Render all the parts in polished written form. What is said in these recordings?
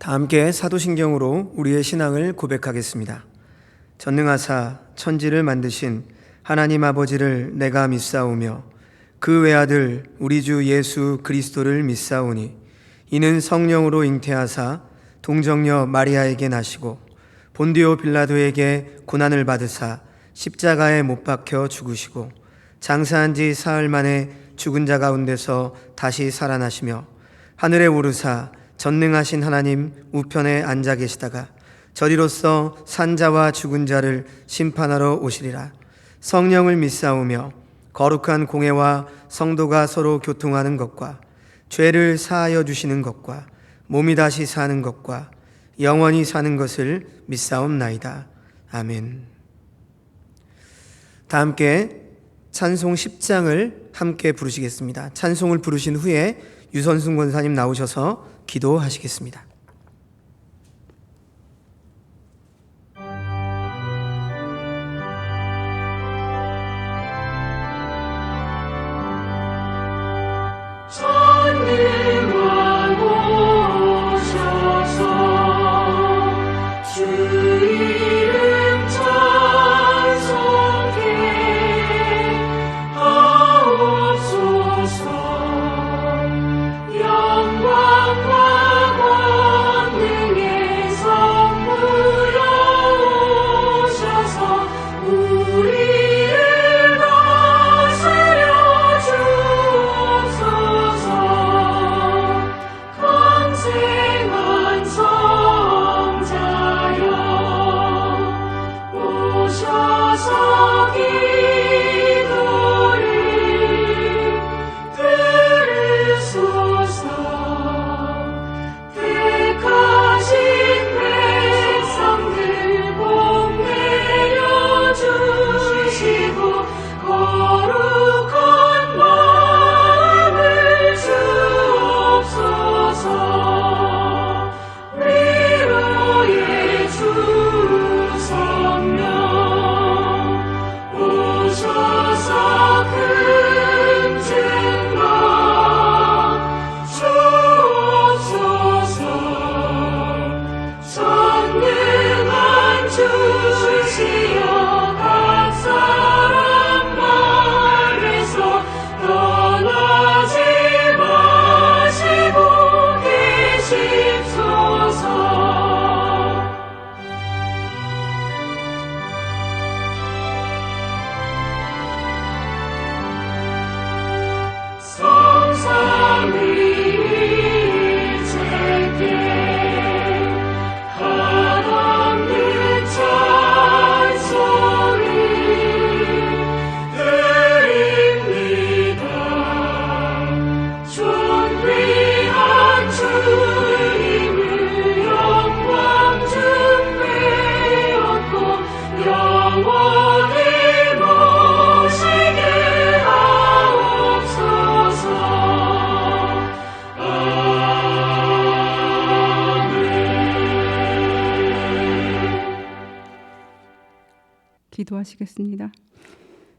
다 함께 사도신경으로 우리의 신앙을 고백하겠습니다. 전능하사 천지를 만드신 하나님 아버지를 내가 믿사오며 그 외아들 우리 주 예수 그리스도를 믿사오니 이는 성령으로 잉태하사 동정녀 마리아에게 나시고 본디오 빌라도에게 고난을 받으사 십자가에 못 박혀 죽으시고 장사한 지 사흘 만에 죽은 자 가운데서 다시 살아나시며 하늘에 오르사 전능하신 하나님 우편에 앉아 계시다가 저리로서 산자와 죽은 자를 심판하러 오시리라. 성령을 믿사오며 거룩한 공회와 성도가 서로 교통하는 것과 죄를 사하여 주시는 것과 몸이 다시 사는 것과 영원히 사는 것을 믿사옵나이다. 아멘. 다 함께 찬송 10장을 함께 부르시겠습니다. 찬송을 부르신 후에 유선순 권사님 나오셔서 기도하시겠습니다. 기도하시겠습니다.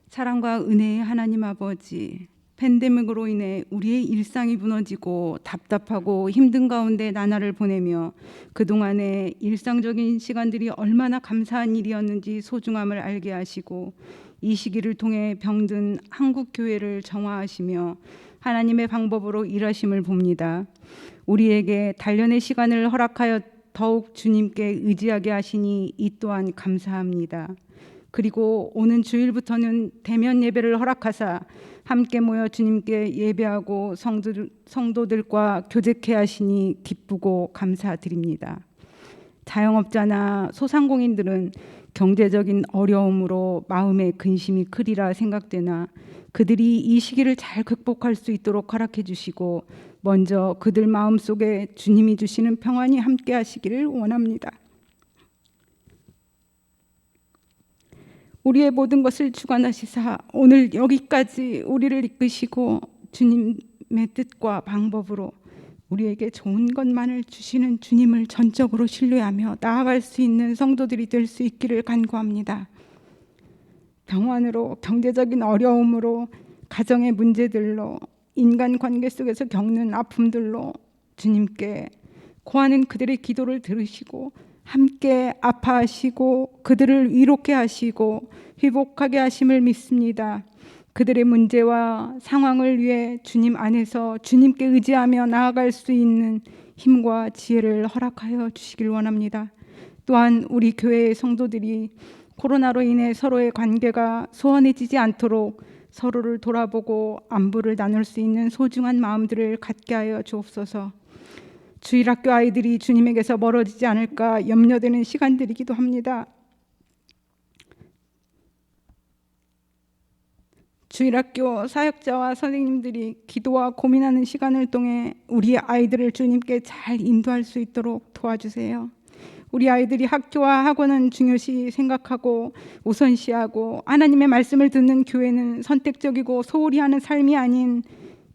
사랑과 은혜의 하나님 아버지, 팬데믹으로 인해 우리의 일상이 무너지고 답답하고 힘든 가운데 나날을 보내며 그동안의 일상적인 시간들이 얼마나 감사한 일이었는지 소중함을 알게 하시고 이 시기를 통해 병든 한국교회를 정화하시며 하나님의 방법으로 일하심을 봅니다. 우리에게 단련의 시간을 허락하여 더욱 주님께 의지하게 하시니 이 또한 감사합니다. 그리고 오는 주일부터는 대면 예배를 허락하사 함께 모여 주님께 예배하고 성도들과 교제케 하시니 기쁘고 감사드립니다. 자영업자나 소상공인들은 경제적인 어려움으로 마음의 근심이 크리라 생각되나 그들이 이 시기를 잘 극복할 수 있도록 허락해 주시고 먼저 그들 마음속에 주님이 주시는 평안이 함께 하시기를 원합니다. 우리의 모든 것을 주관하시사 오늘 여기까지 우리를 이끄시고 주님의 뜻과 방법으로 우리에게 좋은 것만을 주시는 주님을 전적으로 신뢰하며 나아갈 수 있는 성도들이 될 수 있기를 간구합니다. 병환으로, 경제적인 어려움으로, 가정의 문제들로, 인간관계 속에서 겪는 아픔들로 주님께 고하는 그들의 기도를 들으시고 함께 아파하시고 그들을 위롭게 하시고 회복하게 하심을 믿습니다. 그들의 문제와 상황을 위해 주님 안에서 주님께 의지하며 나아갈 수 있는 힘과 지혜를 허락하여 주시길 원합니다. 또한 우리 교회의 성도들이 코로나로 인해 서로의 관계가 소원해지지 않도록 서로를 돌아보고 안부를 나눌 수 있는 소중한 마음들을 갖게 하여 주옵소서. 주일학교 아이들이 주님에게서 멀어지지 않을까 염려되는 시간들이기도 합니다. 주일학교 사역자와 선생님들이 기도와 고민하는 시간을 통해 우리 아이들을 주님께 잘 인도할 수 있도록 도와주세요. 우리 아이들이 학교와 학원은 중요시 생각하고 우선시하고 하나님의 말씀을 듣는 교회는 선택적이고 소홀히 하는 삶이 아닌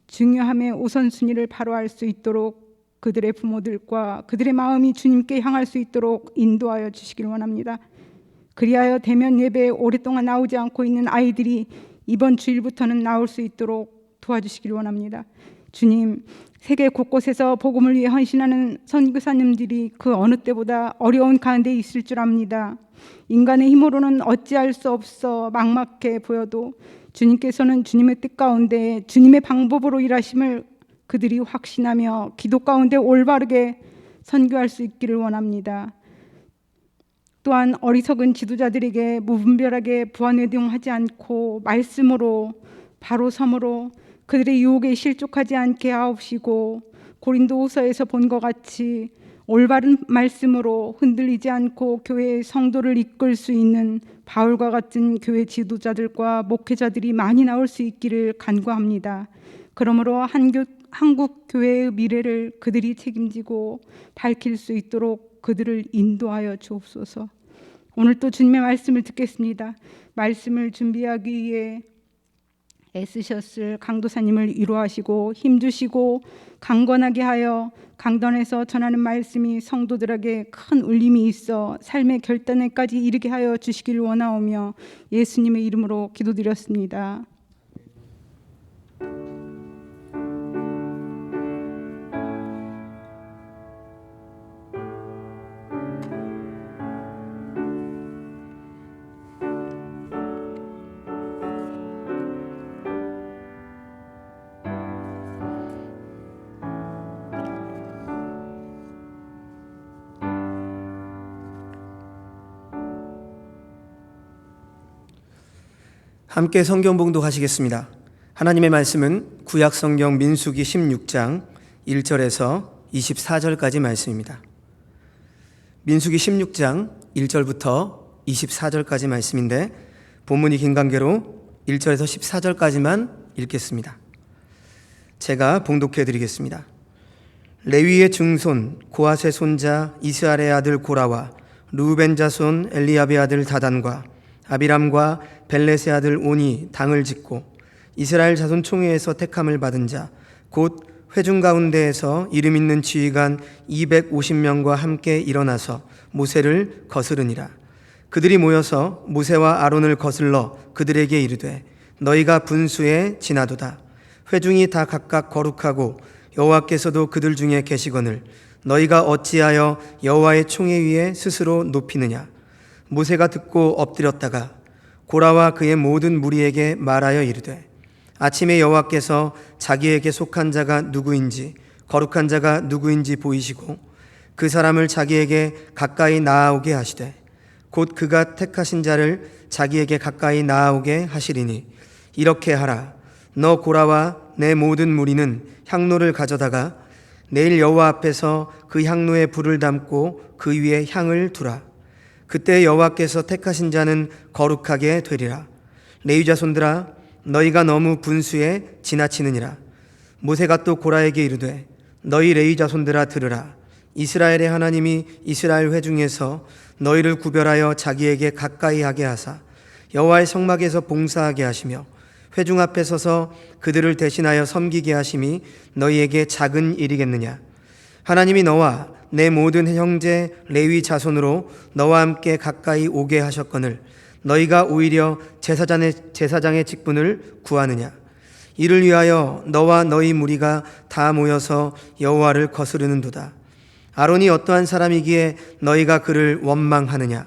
중요함의 우선순위를 바로 알 수 있도록 그들의 부모들과 그들의 마음이 주님께 향할 수 있도록 인도하여 주시길 원합니다. 그리하여 대면 예배에 오랫동안 나오지 않고 있는 아이들이 이번 주일부터는 나올 수 있도록 도와주시길 원합니다. 주님, 세계 곳곳에서 복음을 위해 헌신하는 선교사님들이 그 어느 때보다 어려운 가운데 있을 줄 압니다. 인간의 힘으로는 어찌할 수 없어 막막해 보여도 주님께서는 주님의 뜻 가운데 주님의 방법으로 일하심을 그들이 확신하며 기도 가운데 올바르게 선교할 수 있기를 원합니다. 또한 어리석은 지도자들에게 무분별하게 부안회동하지 않고 말씀으로 바로 섬으로 그들의 유혹에 실족하지 않게 하옵시고 고린도후서에서 본 것 같이 올바른 말씀으로 흔들리지 않고 교회의 성도를 이끌 수 있는 바울과 같은 교회 지도자들과 목회자들이 많이 나올 수 있기를 간구합니다. 그러므로 한국 교회의 미래를 그들이 책임지고 밝힐 수 있도록 그들을 인도하여 주옵소서. 오늘 또 주님의 말씀을 듣겠습니다. 말씀을 준비하기 위해 애쓰셨을 강도사님을 위로하시고 힘주시고 강건하게 하여 강단에서 전하는 말씀이 성도들에게 큰 울림이 있어 삶의 결단에까지 이르게 하여 주시기를 원하오며 예수님의 이름으로 기도드렸습니다. 함께 성경 봉독하시겠습니다. 하나님의 말씀은 구약 성경 민수기 16장 1절에서 24절까지 말씀입니다. 민수기 16장 1절부터 24절까지 말씀인데 본문이 긴 관계로 1절에서 14절까지만 읽겠습니다. 제가 봉독해 드리겠습니다. 레위의 증손 고핫의 손자 이스라엘의 아들 고라와 루벤 자손 엘리압의 아들 다단과 아비람과 벨렛의 아들 온이 당을 짓고 이스라엘 자손 총회에서 택함을 받은 자 곧 회중 가운데에서 이름 있는 지휘관 250명과 함께 일어나서 모세를 거스르니라. 그들이 모여서 모세와 아론을 거슬러 그들에게 이르되 너희가 분수에 지나도다. 회중이 다 각각 거룩하고 여호와께서도 그들 중에 계시거늘 너희가 어찌하여 여호와의 총회 위에 스스로 높이느냐. 모세가 듣고 엎드렸다가 고라와 그의 모든 무리에게 말하여 이르되 아침에 여호와께서 자기에게 속한 자가 누구인지 거룩한 자가 누구인지 보이시고 그 사람을 자기에게 가까이 나아오게 하시되 곧 그가 택하신 자를 자기에게 가까이 나아오게 하시리니 이렇게 하라. 너 고라와 내 모든 무리는 향로를 가져다가 내일 여호와 앞에서 그 향로에 불을 담고 그 위에 향을 두라. 그때 여호와께서 택하신 자는 거룩하게 되리라. 레위 자손들아 너희가 너무 분수에 지나치느니라. 모세가 또 고라에게 이르되 너희 레위 자손들아 들으라. 이스라엘의 하나님이 이스라엘 회중에서 너희를 구별하여 자기에게 가까이 하게 하사 여호와의 성막에서 봉사하게 하시며 회중 앞에 서서 그들을 대신하여 섬기게 하심이 너희에게 작은 일이겠느냐. 하나님이 너와 내 모든 형제 레위 자손으로 너와 함께 가까이 오게 하셨거늘 너희가 오히려 제사장의 직분을 구하느냐. 이를 위하여 너와 너희 무리가 다 모여서 여호와를 거스르는도다. 아론이 어떠한 사람이기에 너희가 그를 원망하느냐?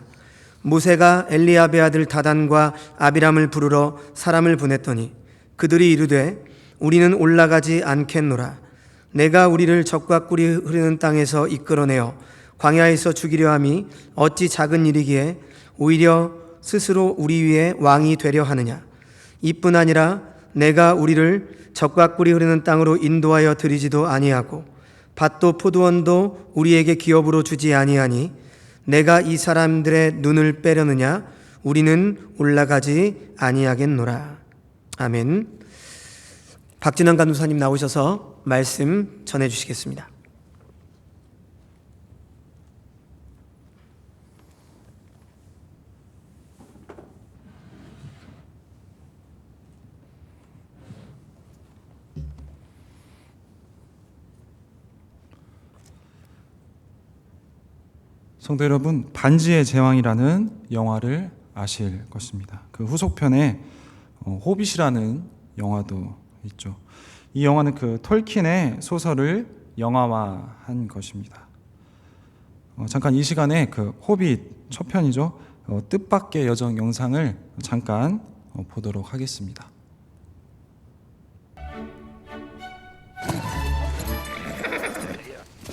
모세가 엘리야베 아들 다단과 아비람을 부르러 사람을 보냈더니 그들이 이르되 우리는 올라가지 않겠노라. 내가 우리를 적과 꿀이 흐르는 땅에서 이끌어내어 광야에서 죽이려 함이 어찌 작은 일이기에 오히려 스스로 우리 위에 왕이 되려 하느냐? 이뿐 아니라 내가 우리를 적과 꿀이 흐르는 땅으로 인도하여 드리지도 아니하고 밭도 포도원도 우리에게 기업으로 주지 아니하니 내가 이 사람들의 눈을 빼려느냐? 우리는 올라가지 아니하겠노라. 아멘. 박진환 간호사님 나오셔서 말씀 전해주시겠습니다. 성도 여러분, 반지의 제왕이라는 영화를 아실 것입니다. 그 후속편에 호빗이라는 영화도 있죠. 이 영화는 그 톨킨의 소설을 영화화한 것입니다. 잠깐 이 시간에 그 호빗 첫 편이죠. 뜻밖의 여정 영상을 잠깐 보도록 하겠습니다.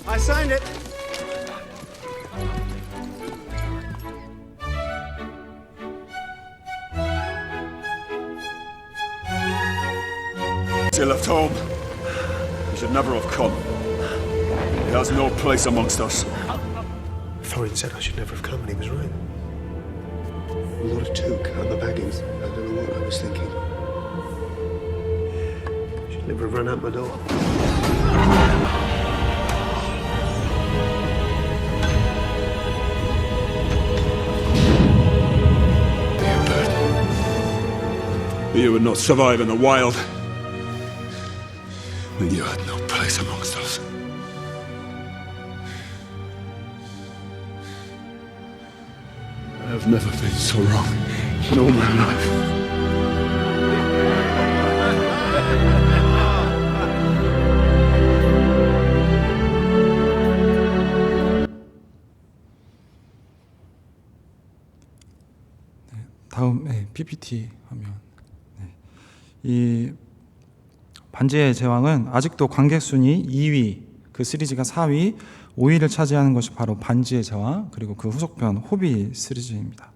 I signed it. He left home. He should never have come. He has no place amongst us. Thorin said I should never have come, and he was right. What a toque and the baggings. I don't know what I was thinking. Should never have run out my door. But you would not survive in the wild. And you had no place amongst us. I have never been so wrong in all my life. 다음 PPT 화면. 이 반지의 제왕은 아직도 관객 순위 2위, 그 시리즈가 4위, 5위를 차지하는 것이 바로 반지의 제왕, 그리고 그 후속편 호빗 시리즈입니다.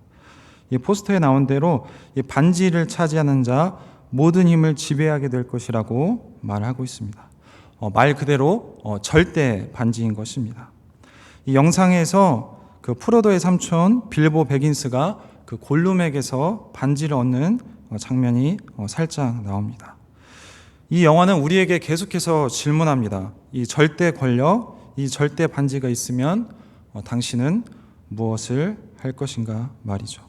이 포스터에 나온 대로 이 반지를 차지하는 자 모든 힘을 지배하게 될 것이라고 말하고 있습니다. 말 그대로 절대 반지인 것입니다. 이 영상에서 그 프로도의 삼촌 빌보 베긴스가 그 골룸에게서 반지를 얻는 장면이 살짝 나옵니다. 이 영화는 우리에게 계속해서 질문합니다. 이 절대 권력, 이 절대 반지가 있으면 당신은 무엇을 할 것인가 말이죠.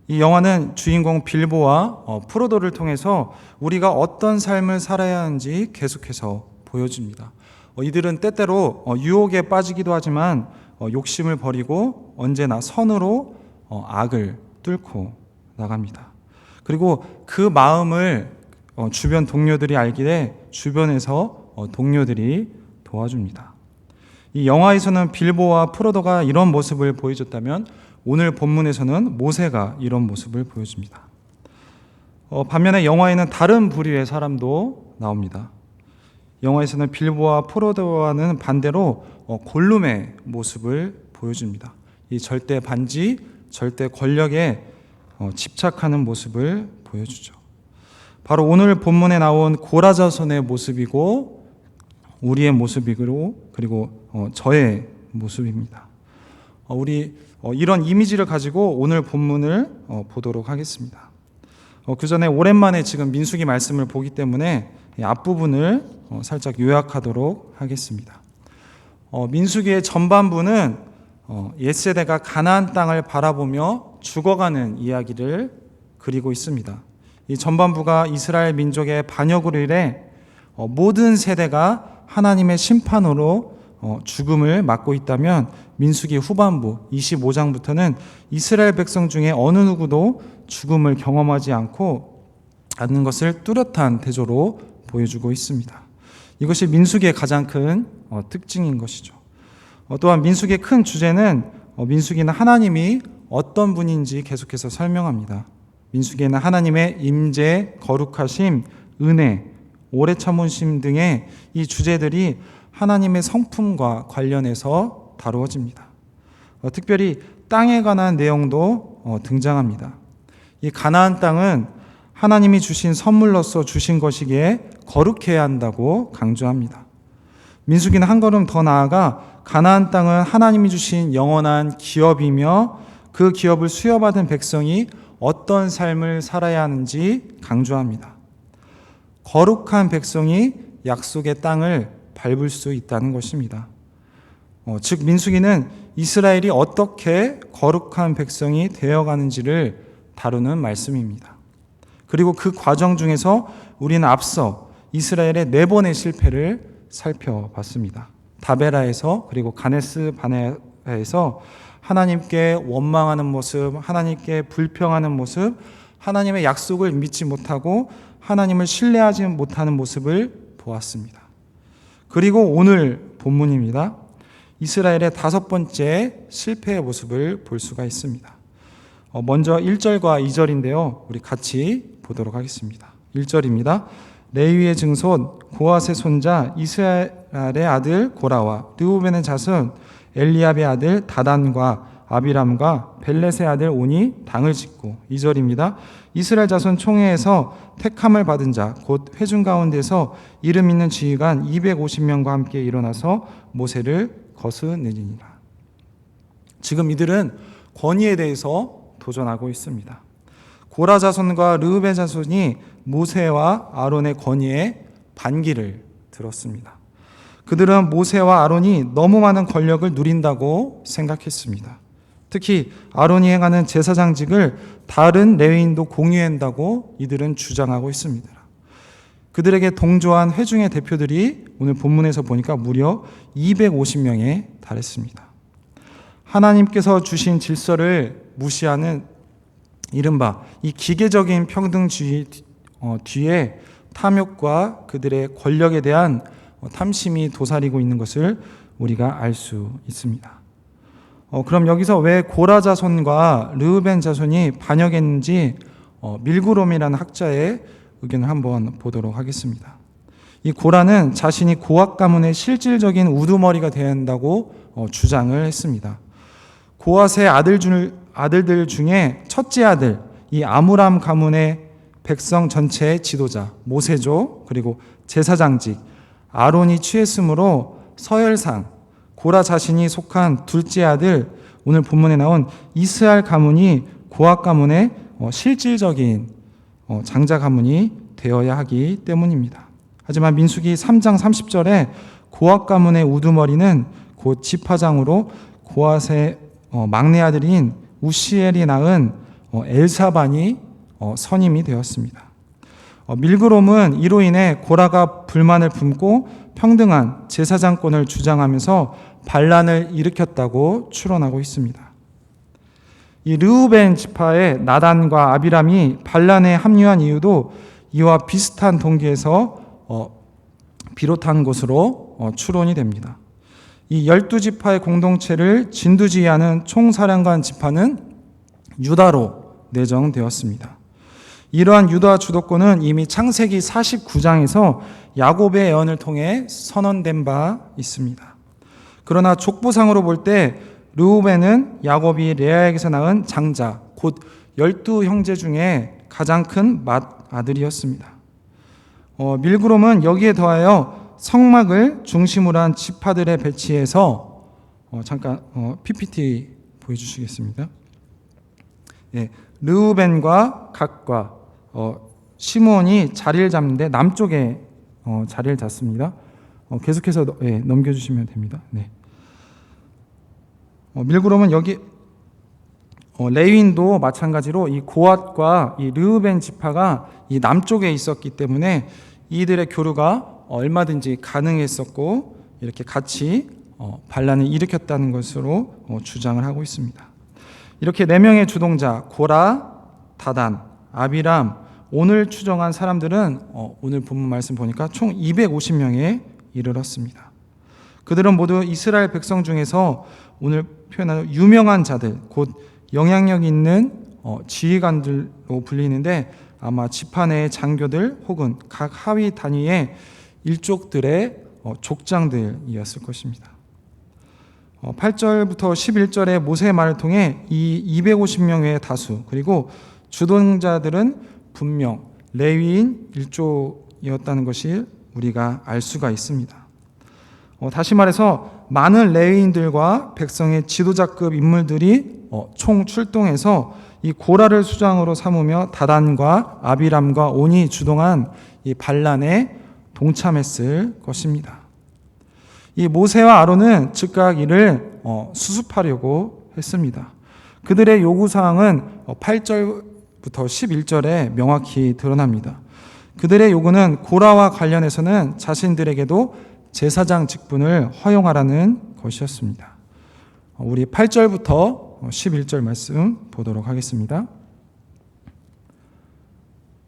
이 영화는 주인공 빌보와 프로도를 통해서 우리가 어떤 삶을 살아야 하는지 계속해서 보여줍니다. 이들은 때때로 유혹에 빠지기도 하지만 욕심을 버리고 언제나 선으로 악을 뚫고 나갑니다. 그리고 그 마음을 주변 동료들이 알기에 주변에서 동료들이 도와줍니다. 이 영화에서는 빌보와 프로도가 이런 모습을 보여줬다면 오늘 본문에서는 모세가 이런 모습을 보여줍니다. 반면에 영화에는 다른 부류의 사람도 나옵니다. 영화에서는 빌보와 프로도와는 반대로 골룸의 모습을 보여줍니다. 이 절대 반지, 절대 권력에 집착하는 모습을 보여주죠. 바로 오늘 본문에 나온 고라자손의 모습이고 우리의 모습이고 그리고 저의 모습입니다. 우리 이런 이미지를 가지고 오늘 본문을 보도록 하겠습니다. 그 전에 오랜만에 지금 민수기 말씀을 보기 때문에 앞부분을 살짝 요약하도록 하겠습니다. 민수기의 전반부는 옛세대가 가나안 땅을 바라보며 죽어가는 이야기를 그리고 있습니다. 이 전반부가 이스라엘 민족의 반역으로 인해 모든 세대가 하나님의 심판으로 죽음을 맞고 있다면 민수기 후반부 25장부터는 이스라엘 백성 중에 어느 누구도 죽음을 경험하지 않는 것을 뚜렷한 대조로 보여주고 있습니다. 이것이 민수기의 가장 큰 특징인 것이죠. 또한 민수기의 큰 주제는 민수기는 하나님이 어떤 분인지 계속해서 설명합니다. 민수기에는 하나님의 임재, 거룩하심, 은혜, 오래 참으심 등의 이 주제들이 하나님의 성품과 관련해서 다루어집니다. 특별히 땅에 관한 내용도 등장합니다. 이 가나안 땅은 하나님이 주신 선물로서 주신 것이기에 거룩해야 한다고 강조합니다. 민수기는 한 걸음 더 나아가 가나안 땅은 하나님이 주신 영원한 기업이며 그 기업을 수여받은 백성이 어떤 삶을 살아야 하는지 강조합니다. 거룩한 백성이 약속의 땅을 밟을 수 있다는 것입니다. 즉 민수기는 이스라엘이 어떻게 거룩한 백성이 되어가는지를 다루는 말씀입니다. 그리고 그 과정 중에서 우리는 앞서 이스라엘의 4번의 실패를 살펴봤습니다. 다베라에서 그리고 가네스 바네아에서 하나님께 원망하는 모습, 하나님께 불평하는 모습, 하나님의 약속을 믿지 못하고 하나님을 신뢰하지 못하는 모습을 보았습니다. 그리고 오늘 본문입니다. 이스라엘의 5번째 실패의 모습을 볼 수가 있습니다. 먼저 1절과 2절인데요. 우리 같이 보도록 하겠습니다. 1절입니다. 레위의 증손 고핫의 손자 이스라엘의 아들 고라와 르우벤의 자손 엘리압의 아들 다단과 아비람과 벨렛의 아들 온이 당을 짓고 2절입니다. 이스라엘 자손 총회에서 택함을 받은 자 곧 회중 가운데서 이름 있는 지휘관 250명과 함께 일어나서 모세를 거스르니라. 지금 이들은 권위에 대해서 도전하고 있습니다. 고라 자손과 르우벤 자손이 모세와 아론의 권위에 반기를 들었습니다. 그들은 모세와 아론이 너무 많은 권력을 누린다고 생각했습니다. 특히 아론이 행하는 제사장직을 다른 레위인도 공유한다고 이들은 주장하고 있습니다. 그들에게 동조한 회중의 대표들이 오늘 본문에서 보니까 무려 250명에 달했습니다. 하나님께서 주신 질서를 무시하는 이른바 이 기계적인 평등주의 뒤에 탐욕과 그들의 권력에 대한 탐심이 도사리고 있는 것을 우리가 알 수 있습니다. 그럼 여기서 왜 고라 자손과 르우벤 자손이 반역했는지 밀구롬이라는 학자의 의견을 한번 보도록 하겠습니다. 이 고라는 자신이 고핫 가문의 실질적인 우두머리가 되어야 한다고 주장을 했습니다. 고핫의 아들들 중에 첫째 아들 이 아므람 가문의 백성 전체의 지도자 모세죠. 그리고 제사장직 아론이 취했으므로 서열상 고라 자신이 속한 둘째 아들 오늘 본문에 나온 이스라엘 가문이 고핫 가문의 실질적인 장자 가문이 되어야 하기 때문입니다. 하지만 민수기 3장 30절에 고핫 가문의 우두머리는 곧 지파장으로 고핫의 막내 아들인 우시엘이 낳은 엘사반이 선임이 되었습니다. 밀그롬은 이로 인해 고라가 불만을 품고 평등한 제사장권을 주장하면서 반란을 일으켰다고 추론하고 있습니다. 이 르우벤 지파의 나단과 아비람이 반란에 합류한 이유도 이와 비슷한 동기에서 비롯한 것으로 추론이 됩니다. 이 12지파의 공동체를 진두지휘하는 총사령관 지파는 유다로 내정되었습니다. 이러한 유다 주도권은 이미 창세기 49장에서 야곱의 예언을 통해 선언된 바 있습니다. 그러나 족보상으로 볼 때 르우벤은 야곱이 레아에게서 낳은 장자, 곧 12형제 중에 가장 큰 맏아들이었습니다. 밀그롬은 여기에 더하여 성막을 중심으로 한 지파들의 배치해서 잠깐 PPT 보여주시겠습니다. 예, 르우벤과 갓과 시므온이 자리를 잡는데 남쪽에 자리를 잡습니다. 계속해서 넘겨주시면 됩니다. 네. 밀그롬은 여기 레위인도 마찬가지로 이 고핫과 이 르우벤 지파가 이 남쪽에 있었기 때문에 이들의 교류가 얼마든지 가능했었고 이렇게 같이 반란을 일으켰다는 것으로 주장을 하고 있습니다. 이렇게 4명의 주동자 고라, 다단, 아비람, 오늘 추정한 사람들은 오늘 본문 말씀 보니까 총 250명에 이르렀습니다. 그들은 모두 이스라엘 백성 중에서 오늘 표현하는 유명한 자들, 곧 영향력 있는 지휘관들로 불리는데 아마 지파 내의 장교들 혹은 각 하위 단위의 일족들의 족장들이었을 것입니다. 8절부터 11절의 모세의 말을 통해 이 250명의 다수 그리고 주동자들은 분명 레위인 일족이었다는 것을 우리가 알 수가 있습니다. 다시 말해서 많은 레위인들과 백성의 지도자급 인물들이 총 출동해서 이 고라를 수장으로 삼으며 다단과 아비람과 온이 주동한 이 반란에 동참했을 것입니다. 이 모세와 아론은 즉각 이를 수습하려고 했습니다. 그들의 요구사항은 8절부터 11절에 명확히 드러납니다. 그들의 요구는 고라와 관련해서는 자신들에게도 제사장 직분을 허용하라는 것이었습니다. 우리 8절부터 11절 말씀 보도록 하겠습니다.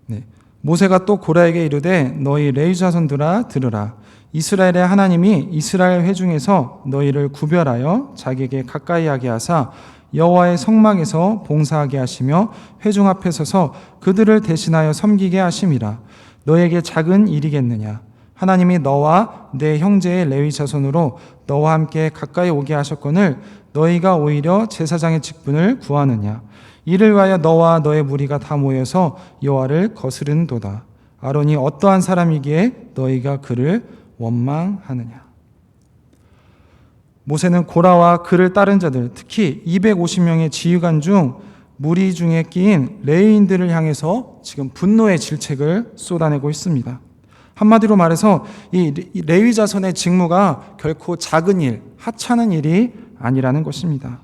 네. 모세가 또 고라에게 이르되 너희 레위 자손들아 들으라. 이스라엘의 하나님이 이스라엘 회중에서 너희를 구별하여 자기에게 가까이 하게 하사 여호와의 성막에서 봉사하게 하시며 회중 앞에 서서 그들을 대신하여 섬기게 하심이라. 너에게 작은 일이겠느냐? 하나님이 너와 내 형제의 레위 자손으로 너와 함께 가까이 오게 하셨거늘 너희가 오히려 제사장의 직분을 구하느냐? 이를 위하여 너와 너의 무리가 다 모여서 여호와를 거스르는도다. 아론이 어떠한 사람이기에 너희가 그를 원망하느냐? 모세는 고라와 그를 따른 자들, 특히 250명의 지휘관 중 무리 중에 끼인 레위인들을 향해서 지금 분노의 질책을 쏟아내고 있습니다. 한마디로 말해서 이 레위 자손의 직무가 결코 작은 일, 하찮은 일이 아니라는 것입니다.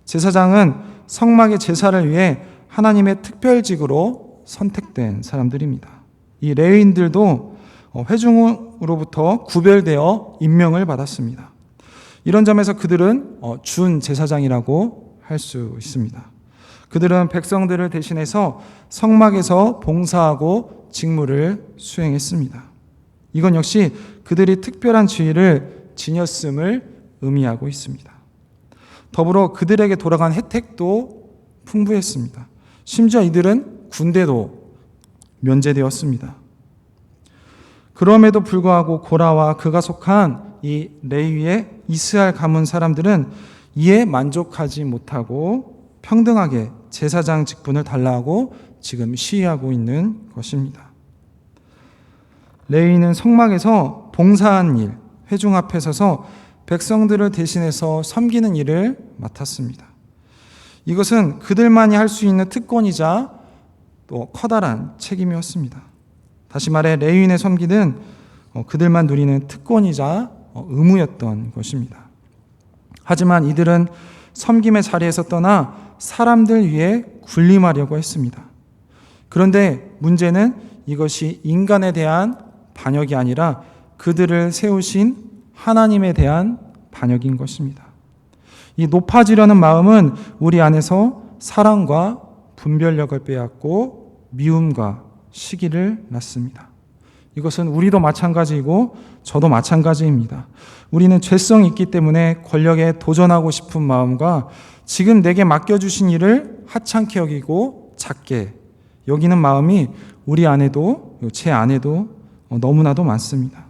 제사장은 성막의 제사를 위해 하나님의 특별직으로 선택된 사람들입니다. 이 레위인들도 회중으로부터 구별되어 임명을 받았습니다. 이런 점에서 그들은 준 제사장이라고 할 수 있습니다. 그들은 백성들을 대신해서 성막에서 봉사하고 직무를 수행했습니다. 이건 역시 그들이 특별한 지위를 지녔음을 의미하고 있습니다. 더불어 그들에게 돌아간 혜택도 풍부했습니다. 심지어 이들은 군대도 면제되었습니다. 그럼에도 불구하고 고라와 그가 속한 이 레위의 이스라엘 가문 사람들은 이에 만족하지 못하고 평등하게 제사장 직분을 달라하고 지금 시위하고 있는 것입니다. 레위는 성막에서 봉사한 일, 회중 앞에 서서 백성들을 대신해서 섬기는 일을 맡았습니다. 이것은 그들만이 할 수 있는 특권이자 또 커다란 책임이었습니다. 다시 말해 레위인의 섬기는 그들만 누리는 특권이자 의무였던 것입니다. 하지만 이들은 섬김의 자리에서 떠나 사람들 위해 군림하려고 했습니다. 그런데 문제는 이것이 인간에 대한 반역이 아니라 그들을 세우신 하나님에 대한 반역인 것입니다. 이 높아지려는 마음은 우리 안에서 사랑과 분별력을 빼앗고 미움과 시기를 낳습니다. 이것은 우리도 마찬가지이고 저도 마찬가지입니다. 우리는 죄성이 있기 때문에 권력에 도전하고 싶은 마음과 지금 내게 맡겨주신 일을 하찮게 여기고 작게 여기는 마음이 우리 안에도 제 안에도 너무나도 많습니다.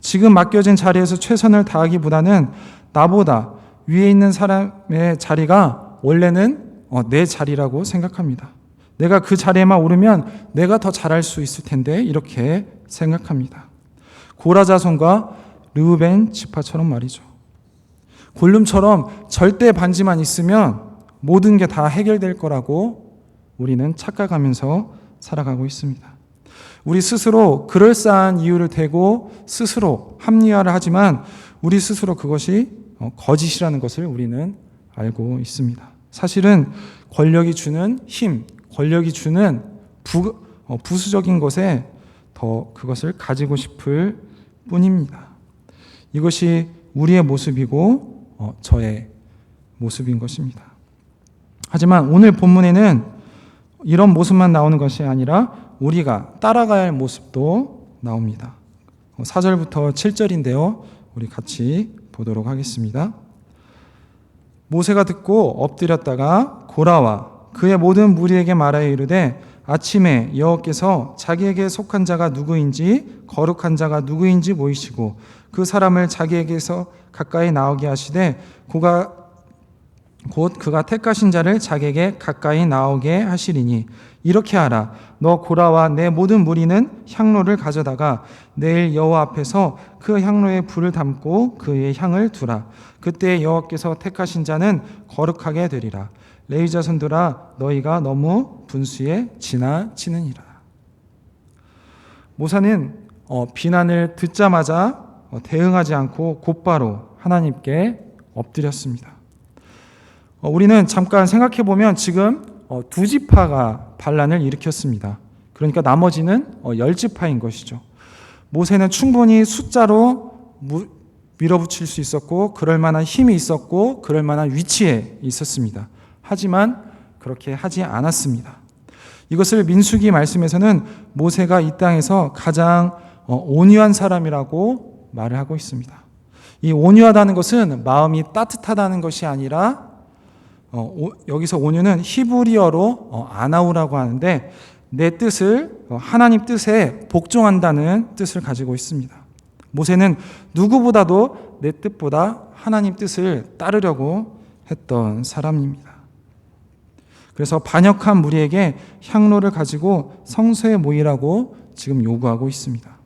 지금 맡겨진 자리에서 최선을 다하기보다는 나보다 위에 있는 사람의 자리가 원래는 내 자리라고 생각합니다. 내가 그 자리에만 오르면 내가 더 잘할 수 있을 텐데 이렇게 생각합니다. 고라 자손과 르우벤 지파처럼 말이죠. 골룸처럼 절대 반지만 있으면 모든 게 다 해결될 거라고 우리는 착각하면서 살아가고 있습니다. 우리 스스로 그럴싸한 이유를 대고 스스로 합리화를 하지만 우리 스스로 그것이 거짓이라는 것을 우리는 알고 있습니다. 사실은 권력이 주는 힘, 권력이 주는 부수적인 것에 더 그것을 가지고 싶을 뿐입니다. 이것이 우리의 모습이고 저의 모습인 것입니다. 하지만 오늘 본문에는 이런 모습만 나오는 것이 아니라 우리가 따라가야 할 모습도 나옵니다. 4절부터 7절인데요. 우리 같이 보도록 하겠습니다. 모세가 듣고 엎드렸다가 고라와 그의 모든 무리에게 말하여 이르되 아침에 여호와께서 자기에게 속한 자가 누구인지 거룩한 자가 누구인지 모이시고 그 사람을 자기에게서 가까이 나오게 하시되 곧 그가 택하신 자를 자기에게 가까이 나오게 하시리니 이렇게 하라. 너 고라와 내 모든 무리는 향로를 가져다가 내일 여호와 앞에서 그 향로에 불을 담고 그의 향을 두라. 그때 여호와께서 택하신 자는 거룩하게 되리라. 레위 자손들아 너희가 너무 분수에 지나치느니라. 모세는 비난을 듣자마자 대응하지 않고 곧바로 하나님께 엎드렸습니다. 우리는 잠깐 생각해 보면 지금 두 지파가 반란을 일으켰습니다. 그러니까 나머지는 10지파인 것이죠. 모세는 충분히 숫자로 밀어붙일 수 있었고 그럴 만한 힘이 있었고 그럴 만한 위치에 있었습니다. 하지만 그렇게 하지 않았습니다. 이것을 민수기 말씀에서는 모세가 이 땅에서 가장 온유한 사람이라고 말을 하고 있습니다. 이 온유하다는 것은 마음이 따뜻하다는 것이 아니라 여기서 온유는 히브리어로 아나우라고 하는데 내 뜻을 하나님 뜻에 복종한다는 뜻을 가지고 있습니다. 모세는 누구보다도 내 뜻보다 하나님 뜻을 따르려고 했던 사람입니다. 그래서 반역한 무리에게 향로를 가지고 성소에 모이라고 지금 요구하고 있습니다.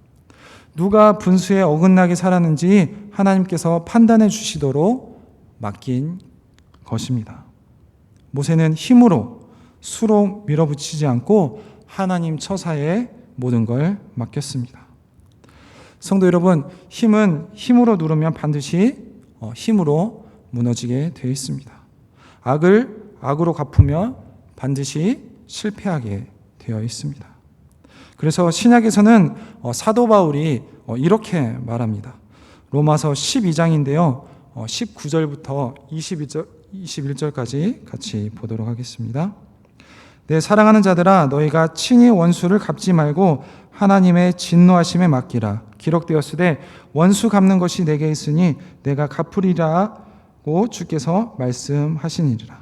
누가 분수에 어긋나게 살았는지 하나님께서 판단해 주시도록 맡긴 것입니다. 모세는 힘으로 수로 밀어붙이지 않고 하나님 처사에 모든 걸 맡겼습니다. 성도 여러분, 힘은 힘으로 누르면 반드시 힘으로 무너지게 되어 있습니다. 악을 악으로 갚으면 반드시 실패하게 되어 있습니다. 그래서 신약에서는 사도 바울이 이렇게 말합니다. 로마서 12장인데요. 19절부터 21절까지 같이 보도록 하겠습니다. 내 사랑하는 자들아 너희가 친히 원수를 갚지 말고 하나님의 진노하심에 맡기라. 기록되었으되 원수 갚는 것이 내게 있으니 내가 갚으리라고 주께서 말씀하시니라.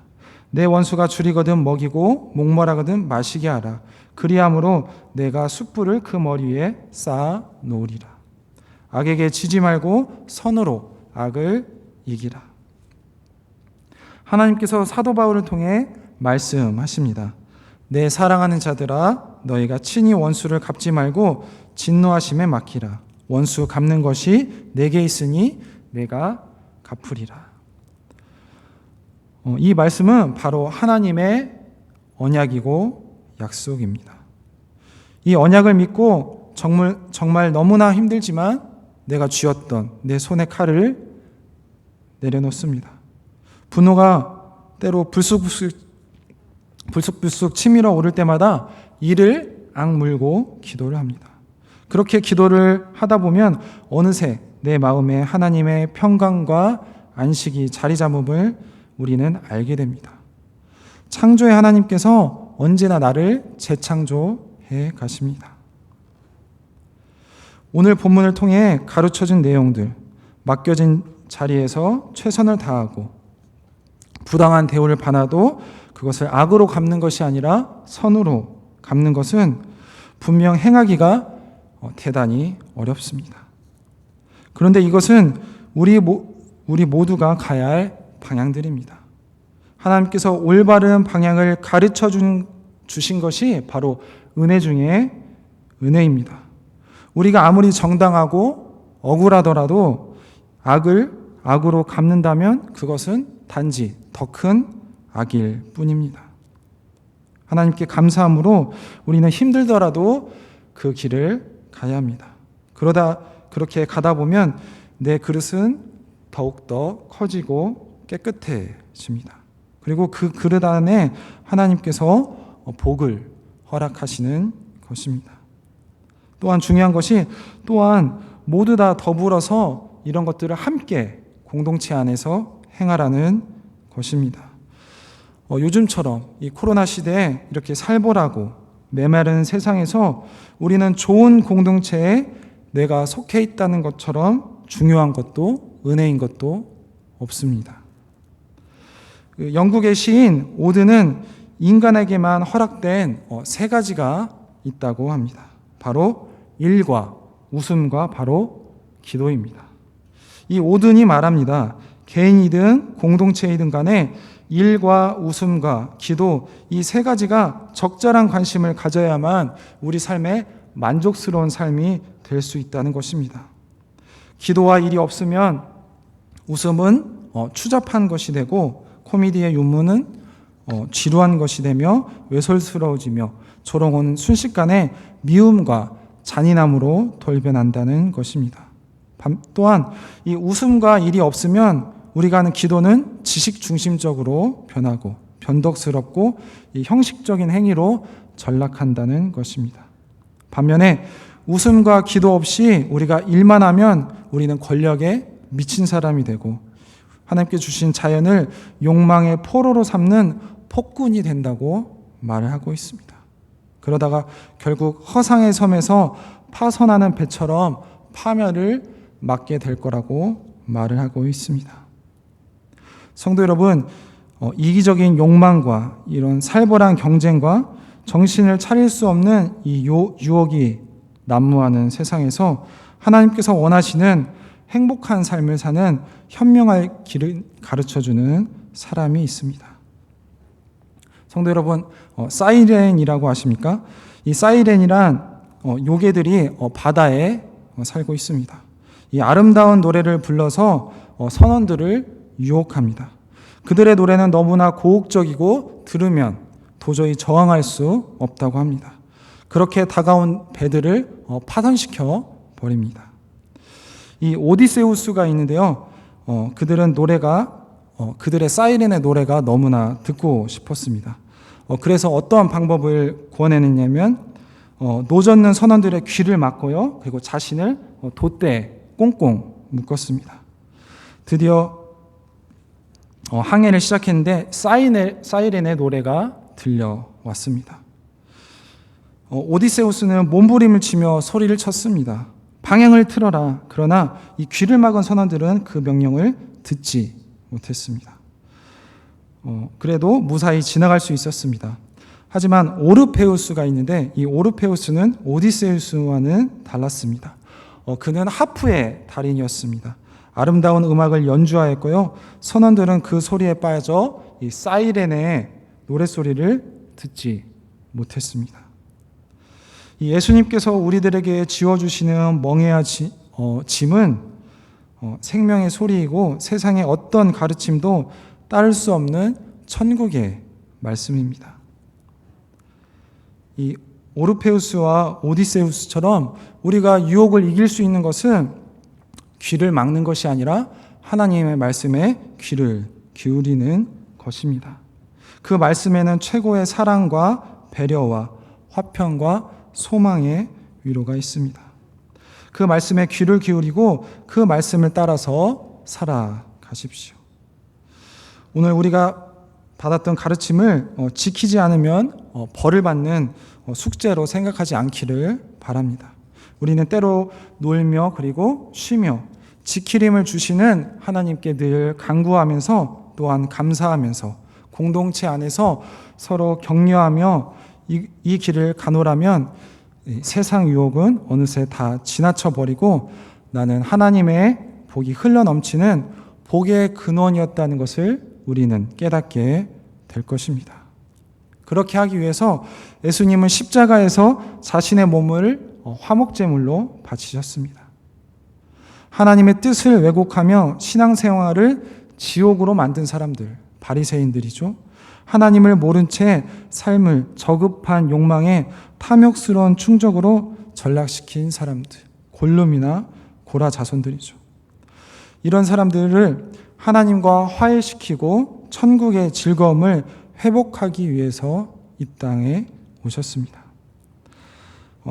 내 원수가 줄이거든 먹이고 목말하거든 마시게 하라. 그리함으로 내가 숯불을 그 머리 위에 쌓아 놓으리라. 악에게 지지 말고 선으로 악을 이기라. 하나님께서 사도 바울을 통해 말씀하십니다. 내 사랑하는 자들아 너희가 친히 원수를 갚지 말고 진노하심에 맡기라. 원수 갚는 것이 내게 있으니 내가 갚으리라. 이 말씀은 바로 하나님의 언약이고 약속입니다. 이 언약을 믿고 정말 너무나 힘들지만 내가 쥐었던 내 손에 칼을 내려놓습니다. 분노가 때로 불쑥불쑥 치밀어 오를 때마다 이를 악물고 기도를 합니다. 그렇게 기도를 하다 보면 어느새 내 마음에 하나님의 평강과 안식이 자리 잡음을 우리는 알게 됩니다. 창조의 하나님께서 언제나 나를 재창조해 가십니다. 오늘 본문을 통해 가르쳐진 내용들, 맡겨진 자리에서 최선을 다하고 부당한 대우를 받아도 그것을 악으로 갚는 것이 아니라 선으로 갚는 것은 분명 행하기가 대단히 어렵습니다. 그런데 이것은 우리 모두가 가야 할 방향들입니다. 하나님께서 올바른 방향을 가르쳐 주신 것이 바로 은혜 중에 은혜입니다. 우리가 아무리 정당하고 억울하더라도 악을 악으로 갚는다면 그것은 단지 더 큰 악일 뿐입니다. 하나님께 감사함으로 우리는 힘들더라도 그 길을 가야 합니다. 그렇게 가다 보면 내 그릇은 더욱더 커지고 깨끗해집니다. 그리고 그 그릇 안에 하나님께서 복을 허락하시는 것입니다. 또한 중요한 것이 또한 모두 다 더불어서 이런 것들을 함께 공동체 안에서 행하라는 것입니다. 요즘처럼 이 코로나 시대에 이렇게 살벌하고 메마른 세상에서 우리는 좋은 공동체에 내가 속해 있다는 것처럼 중요한 것도 은혜인 것도 없습니다. 영국의 시인 오드는 인간에게만 허락된 세 가지가 있다고 합니다. 바로 일과 웃음과 바로 기도입니다. 이 오든이 말합니다. 개인이든 공동체이든 간에 일과 웃음과 기도, 이 세 가지가 적절한 관심을 가져야만 우리 삶에 만족스러운 삶이 될 수 있다는 것입니다. 기도와 일이 없으면 웃음은 추잡한 것이 되고 코미디의 유무는 지루한 것이 되며 외솔스러워지며 조롱은 순식간에 미움과 잔인함으로 돌변한다는 것입니다. 또한 이 웃음과 일이 없으면 우리가 하는 기도는 지식 중심적으로 변하고 변덕스럽고 이 형식적인 행위로 전락한다는 것입니다. 반면에 웃음과 기도 없이 우리가 일만 하면 우리는 권력에 미친 사람이 되고 하나님께 주신 자연을 욕망의 포로로 삼는 폭군이 된다고 말을 하고 있습니다. 그러다가 결국 허상의 섬에서 파선하는 배처럼 파멸을 맞게 될 거라고 말을 하고 있습니다. 성도 여러분, 이기적인 욕망과 이런 살벌한 경쟁과 정신을 차릴 수 없는 이 유혹이 난무하는 세상에서 하나님께서 원하시는 행복한 삶을 사는 현명할 길을 가르쳐주는 사람이 있습니다. 성도 여러분, 사이렌이라고 아십니까? 이 사이렌이란 요괴들이 바다에 살고 있습니다. 이 아름다운 노래를 불러서 선원들을 유혹합니다. 그들의 노래는 너무나 고혹적이고 들으면 도저히 저항할 수 없다고 합니다. 그렇게 다가온 배들을 파선시켜 버립니다. 이 오디세우스가 있는데요. 그들의 사이렌의 노래가 너무나 듣고 싶었습니다. 그래서 어떠한 방법을 구원해냈냐면 노젓는 선원들의 귀를 막고요. 그리고 자신을 돛대에 꽁꽁 묶었습니다. 드디어 항해를 시작했는데 사이렌의 노래가 들려왔습니다. 오디세우스는 몸부림을 치며 소리를 쳤습니다. 방향을 틀어라. 그러나 이 귀를 막은 선원들은 그 명령을 듣지 못했습니다. 그래도 무사히 지나갈 수 있었습니다. 하지만 오르페우스가 있는데 이 오르페우스는 오디세우스와는 달랐습니다. 그는 하프의 달인이었습니다. 아름다운 음악을 연주하였고요. 선원들은 그 소리에 빠져 이 사이렌의 노랫소리를 듣지 못했습니다. 이 예수님께서 우리들에게 지어주시는 멍에야 짐은 생명의 소리이고 세상의 어떤 가르침도 따를 수 없는 천국의 말씀입니다. 이 오르페우스와 오디세우스처럼 우리가 유혹을 이길 수 있는 것은 귀를 막는 것이 아니라 하나님의 말씀에 귀를 기울이는 것입니다. 그 말씀에는 최고의 사랑과 배려와 화평과 소망의 위로가 있습니다. 그 말씀에 귀를 기울이고 그 말씀을 따라서 살아가십시오. 오늘 우리가 받았던 가르침을 지키지 않으면 벌을 받는 숙제로 생각하지 않기를 바랍니다. 우리는 때로 놀며 그리고 쉬며 지킬 힘을 주시는 하나님께 늘 간구하면서 또한 감사하면서 공동체 안에서 서로 격려하며 이 길을 가노라면 세상 유혹은 어느새 다 지나쳐 버리고 나는 하나님의 복이 흘러넘치는 복의 근원이었다는 것을 우리는 깨닫게 될 것입니다. 그렇게 하기 위해서 예수님은 십자가에서 자신의 몸을 화목제물로 바치셨습니다. 하나님의 뜻을 왜곡하며 신앙생활을 지옥으로 만든 사람들, 바리새인들이죠. 하나님을 모른 채 삶을 저급한 욕망에 탐욕스러운 충족으로 전락시킨 사람들, 골룸이나 고라 자손들이죠. 이런 사람들을 하나님과 화해시키고 천국의 즐거움을 회복하기 위해서 이 땅에 오셨습니다.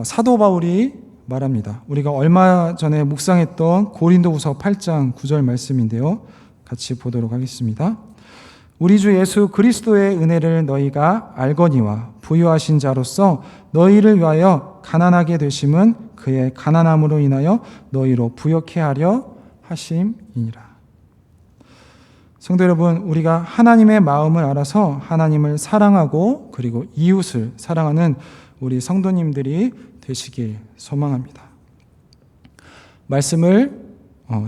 사도 바울이 말합니다. 우리가 얼마 전에 묵상했던 고린도후서 8장 9절 말씀인데요. 같이 보도록 하겠습니다. 우리 주 예수 그리스도의 은혜를 너희가 알거니와 부유하신 자로서 너희를 위하여 가난하게 되심은 그의 가난함으로 인하여 너희로 부욕해 하려 하심이니라. 성도 여러분, 우리가 하나님의 마음을 알아서 하나님을 사랑하고 그리고 이웃을 사랑하는 우리 성도님들이 되시길 소망합니다. 말씀을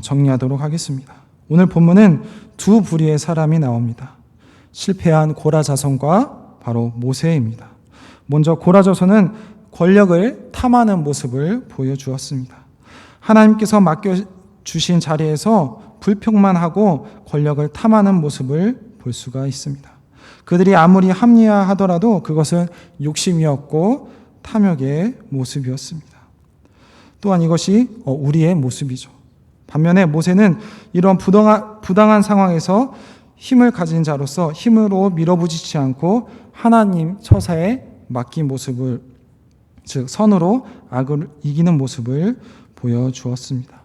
정리하도록 하겠습니다. 오늘 본문은 두 부류의 사람이 나옵니다. 실패한 고라 자손과 바로 모세입니다. 먼저 고라 자손은 권력을 탐하는 모습을 보여주었습니다. 하나님께서 맡겨주신 자리에서 불평만 하고 권력을 탐하는 모습을 볼 수가 있습니다. 그들이 아무리 합리화하더라도 그것은 욕심이었고 탐욕의 모습이었습니다. 또한 이것이 우리의 모습이죠. 반면에 모세는 이런 부당한 상황에서 힘을 가진 자로서 힘으로 밀어붙이지 않고 하나님 처사에 맡긴 모습을, 즉 선으로 악을 이기는 모습을 보여주었습니다.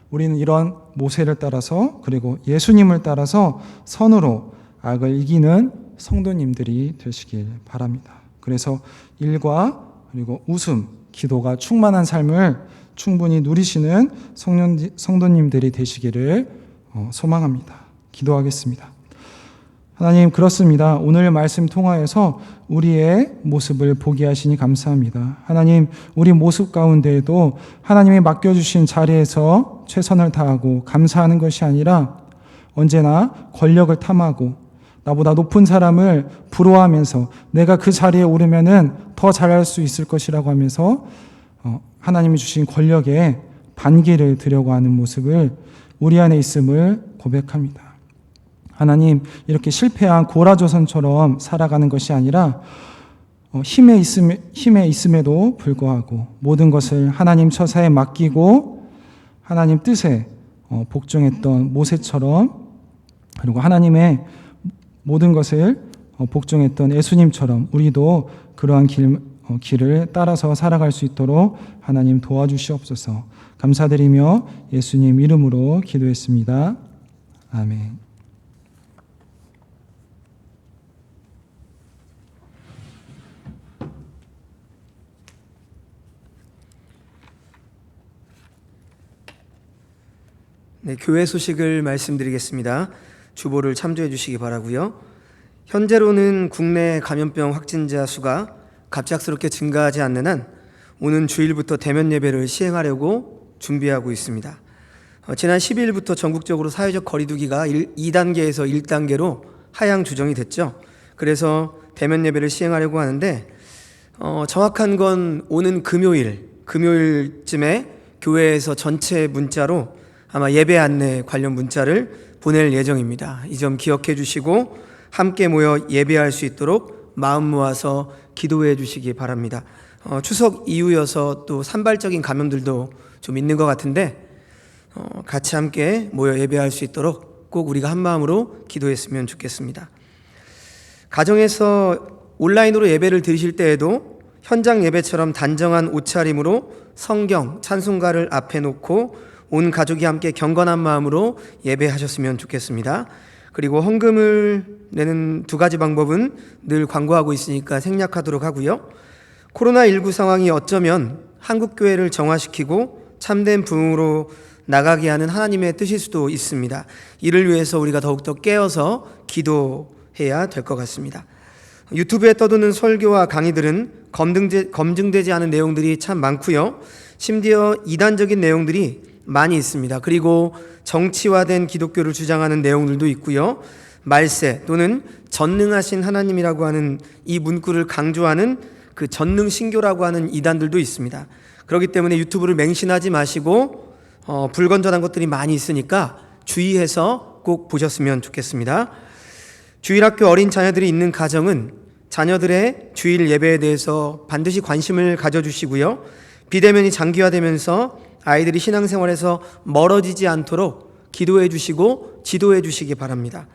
우리는 이런 모세를 따라서 그리고 예수님을 따라서 선으로 악을 이기는 성도님들이 되시길 바랍니다. 그래서 일과 그리고 웃음, 기도가 충만한 삶을 충분히 누리시는 성도님들이 되시기를 소망합니다. 기도하겠습니다. 하나님, 그렇습니다. 오늘 말씀 통하여서 우리의 모습을 보게 하시니 감사합니다. 하나님, 우리 모습 가운데에도 하나님이 맡겨주신 자리에서 최선을 다하고 감사하는 것이 아니라 언제나 권력을 탐하고 나보다 높은 사람을 부러워하면서 내가 그 자리에 오르면은 더 잘할 수 있을 것이라고 하면서 하나님이 주신 권력에 반기를 드려고 하는 모습을 우리 안에 있음을 고백합니다. 하나님, 이렇게 실패한 고라조선처럼 살아가는 것이 아니라 힘에 있음에도 불구하고 모든 것을 하나님 처사에 맡기고 하나님 뜻에 복종했던 모세처럼, 그리고 하나님의 모든 것을 복종했던 예수님처럼 우리도 그러한 길을 따라서 살아갈 수 있도록 하나님 도와주시옵소서. 감사드리며 예수님 이름으로 기도했습니다. 아멘. 네, 교회 소식을 말씀드리겠습니다. 주보를 참조해 주시기 바라고요. 현재로는 국내 감염병 확진자 수가 갑작스럽게 증가하지 않는 한 오는 주일부터 대면 예배를 시행하려고 준비하고 있습니다. 지난 12일부터 전국적으로 사회적 거리두기가 2단계에서 1단계로 하향 조정이 됐죠. 그래서 대면 예배를 시행하려고 하는데 정확한 건 오는 금요일쯤에 교회에서 전체 문자로 아마 예배 안내 관련 문자를 보낼 예정입니다. 이 점 기억해 주시고 함께 모여 예배할 수 있도록 마음 모아서 기도해 주시기 바랍니다. 추석 이후여서 또 산발적인 감염들도 좀 있는 것 같은데 같이 함께 모여 예배할 수 있도록 꼭 우리가 한 마음으로 기도했으면 좋겠습니다. 가정에서 온라인으로 예배를 드리실 때에도 현장 예배처럼 단정한 옷차림으로 성경, 찬송가를 앞에 놓고 온 가족이 함께 경건한 마음으로 예배하셨으면 좋겠습니다. 그리고 헌금을 내는 두 가지 방법은 늘 광고하고 있으니까 생략하도록 하고요. 코로나19 상황이 어쩌면 한국교회를 정화시키고 참된 부흥으로 나가게 하는 하나님의 뜻일 수도 있습니다. 이를 위해서 우리가 더욱더 깨어서 기도해야 될 것 같습니다. 유튜브에 떠도는 설교와 강의들은 검증되지 않은 내용들이 참 많고요. 심지어 이단적인 내용들이 많이 있습니다. 그리고 정치화된 기독교를 주장하는 내용들도 있고요. 말세 또는 전능하신 하나님이라고 하는 이 문구를 강조하는 그 전능신교라고 하는 이단들도 있습니다. 그렇기 때문에 유튜브를 맹신하지 마시고 불건전한 것들이 많이 있으니까 주의해서 꼭 보셨으면 좋겠습니다. 주일학교 어린 자녀들이 있는 가정은 자녀들의 주일 예배에 대해서 반드시 관심을 가져주시고요. 비대면이 장기화되면서 아이들이 신앙생활에서 멀어지지 않도록 기도해 주시고 지도해 주시기 바랍니다.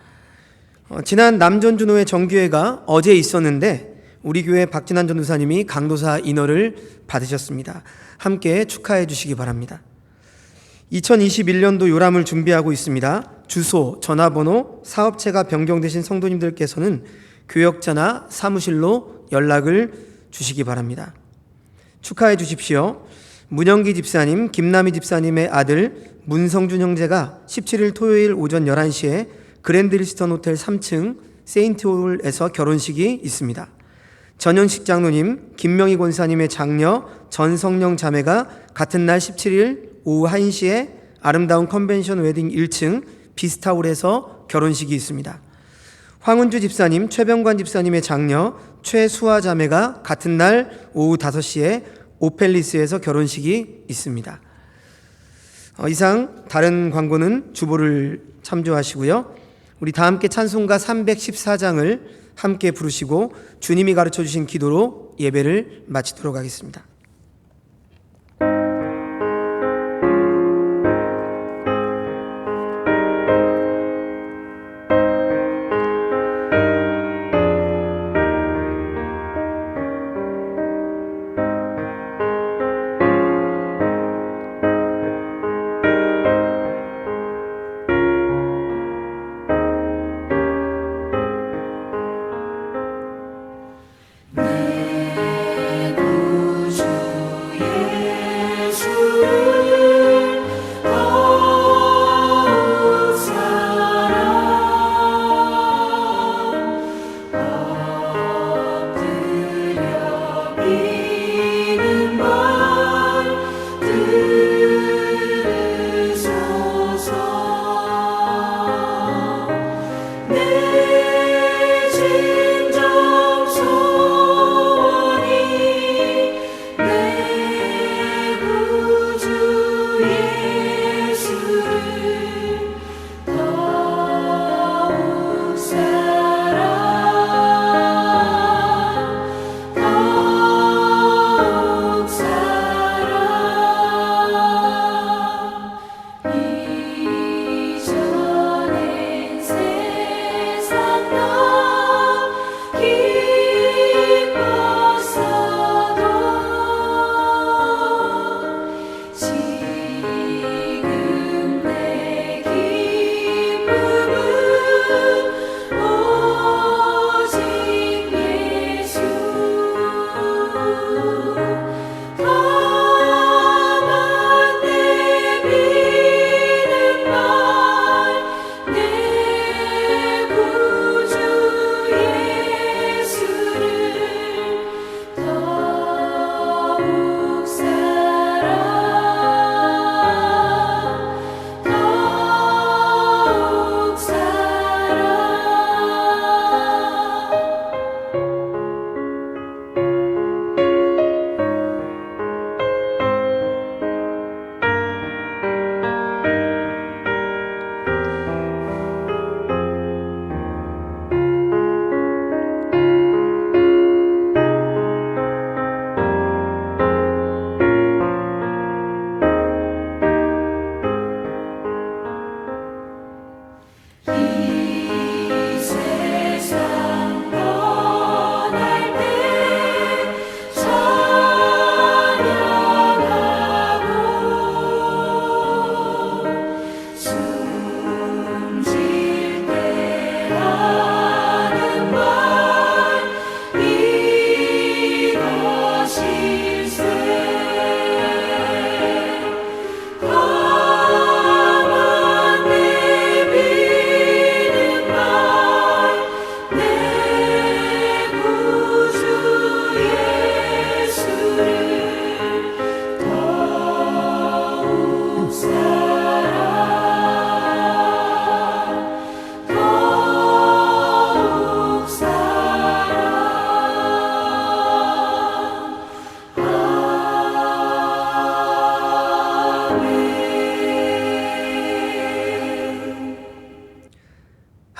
지난 남전주노회 정기회가 어제 있었는데 우리 교회 박진환 전도사님이 강도사 인허를 받으셨습니다. 함께 축하해 주시기 바랍니다. 2021년도 요람을 준비하고 있습니다. 주소, 전화번호, 사업체가 변경되신 성도님들께서는 교역자나 사무실로 연락을 주시기 바랍니다. 축하해 주십시오. 문영기 집사님, 김남희 집사님의 아들 문성준 형제가 17일 토요일 오전 11시에 그랜드 힐스턴 호텔 3층 세인트홀에서 결혼식이 있습니다. 전현식 장로님, 김명희 권사님의 장녀 전성령 자매가 같은 날 17일 오후 1시에 아름다운 컨벤션 웨딩 1층 비스타홀에서 결혼식이 있습니다. 황은주 집사님, 최병관 집사님의 장녀 최수아 자매가 같은 날 오후 5시에 오펠리스에서 결혼식이 있습니다. 이상 다른 광고는 주보를 참조하시고요. 우리 다 함께 찬송가 314장을 함께 부르시고 주님이 가르쳐 주신 기도로 예배를 마치도록 하겠습니다.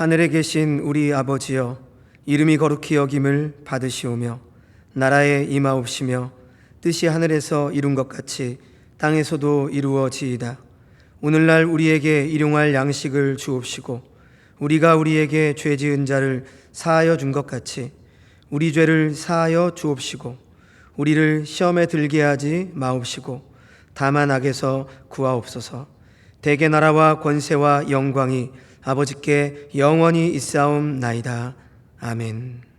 하늘에 계신 우리 아버지여, 이름이 거룩히 여김을 받으시오며 나라에 임하옵시며 뜻이 하늘에서 이룬 것 같이 땅에서도 이루어지이다. 오늘날 우리에게 일용할 양식을 주옵시고 우리가 우리에게 죄 지은 자를 사하여 준 것 같이 우리 죄를 사하여 주옵시고 우리를 시험에 들게 하지 마옵시고 다만 악에서 구하옵소서. 대개 나라와 권세와 영광이 아버지께 영원히 있사옵나이다. 아멘.